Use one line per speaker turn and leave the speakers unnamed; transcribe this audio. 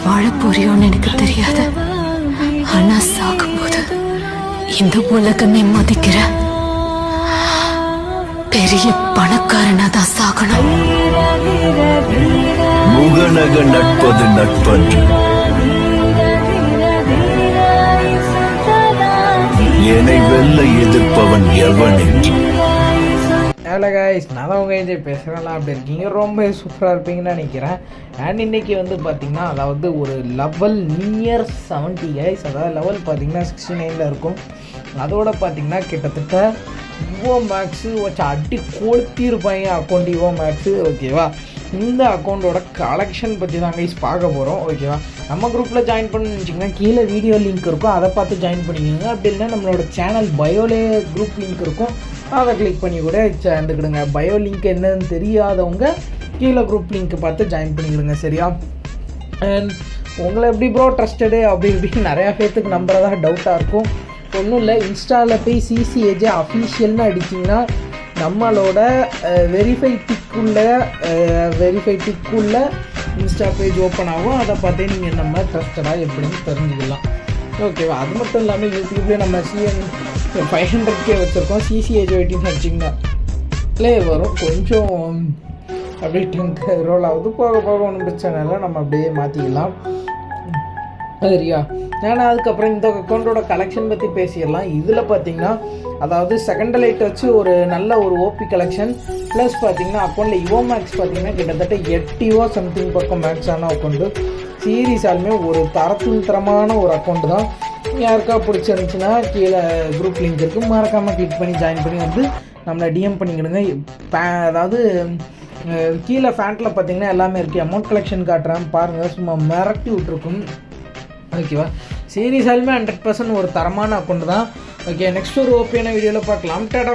வாழ போறியோன்னு எனக்கு தெரியாது. ஆனா சாகும்போது இந்த உலகமே மதிக்கிற பெரிய பணக்காரனா தான் சாகணும்.
முகநக நட்பது நட்பன்று, என்னை வெல்ல எதிர்ப்பவன் எவன் என்று.
ஹலோ கைஸ், நான் தான் உங்கள் ஏஜ் பேசுகிறேன். அப்படி இருக்கீங்க, ரொம்ப சூப்பராக இருப்பீங்கன்னு நினைக்கிறேன். அண்ட் இன்றைக்கி வந்து பார்த்திங்கன்னா, அதாவது ஒரு லெவல் நியர் 70 கைஸ். அதாவது லெவல் பார்த்திங்கன்னா 69 இருக்கும். அதோட பார்த்திங்கன்னா கிட்டத்தட்ட இவோ மேக்ஸு வச்சு அடி கொளுத்திருப்பாங்க அக்கௌண்ட் இவோ மேக்ஸு. ஓகேவா, இந்த அக்கௌண்ட்டோட கலெக்ஷன் பற்றி தான் கைஸ் பார்க்க போகிறோம். ஓகேவா, நம்ம குரூப்பில் ஜாயின் பண்ணணும்னு வச்சிங்கன்னா கீழே வீடியோ லிங்க் இருக்கும், அதை பார்த்து ஜாயின் பண்ணிக்கோங்க. அப்படி இல்லைன்னா நம்மளோட சேனல் பயோலே குரூப் லிங்க் இருக்கும், அதை கிளிக் பண்ணி கூட சேர்ந்துக்கிடுங்க. பயோ லிங்க் என்னன்னு தெரியாதவங்க கீழே குரூப் லிங்க் பார்த்து ஜாயின் பண்ணிக்கிடுங்க, சரியா? அண்ட் உங்களை எப்படி ப்ரோ ட்ரஸ்டடு அப்படி இப்படின்னு நிறையா பேர்த்துக்கு நம்புறதா டவுட்டாக இருக்கும். ஒன்றும் இல்லை, இன்ஸ்டாவில் போய் CCAJ அஃபீஷியல்னு அடிச்சிங்கன்னா நம்மளோட வெரிஃபை டிக்குள்ள இன்ஸ்டா பேஜ் ஓப்பன் ஆகும். அதை பார்த்தே நீங்கள் நம்ம ட்ரஸ்டடாக எப்படின்னு தெரிஞ்சுக்கலாம். ஓகேவா, அது மட்டும் இல்லாமல் யூடியூப்லேயே நம்ம 500K வச்சுருக்கோம். CCAJ வெயிட்டின்னு வச்சிங்கன்னா வரும். கொஞ்சம் அப்படியே டெங்க் ரோல் ஆகுது, போக போக ஒன்றும் பிரச்சனை இல்லை, நம்ம அப்படியே மாற்றிக்கலாம், சரியா? ஏன்னா அதுக்கப்புறம் இந்த அக்கௌண்ட்டோட கலெக்ஷன் பற்றி பேசிடலாம். இதில் பார்த்தீங்கன்னா, அதாவது செகண்ட் லைட் வச்சு ஒரு நல்ல ஒரு ஓபி கலெக்ஷன் ப்ளஸ் பார்த்தீங்கன்னா அக்கௌண்ட்டில் இவோ மேக்ஸ் பார்த்தீங்கன்னா கிட்டத்தட்ட 8 சம்திங் பக்கம் மேக்ஸான அக்கௌண்ட்டு. சீரியஸாலுமே ஒரு தரமான ஒரு அக்கௌண்ட்டு தான். யாருக்கா பிடிச்சிருந்துச்சுன்னா கீழே குரூப் லிங்க் இருக்குது, மறக்காமல் கிளிக் பண்ணி ஜாயின் பண்ணி வந்து நம்மளை டிஎம் பண்ணிக்கிடுங்க. அதாவது கீழே ஃபேண்ட்டில் பார்த்தீங்கன்னா எல்லாமே இருக்குது. அமௌண்ட் கலெக்ஷன் காட்டுறேன் பாருங்கள், சும்மா மிரட்டி விட்ருக்கும். ஓகேவா, சீரியஸாலுமே 100% ஒரு தரமான அக்கௌண்ட் தான். ஓகே, நெக்ஸ்ட் ஒரு ஓபியான வீடியோவில் பார்க்கலாம். டாடா.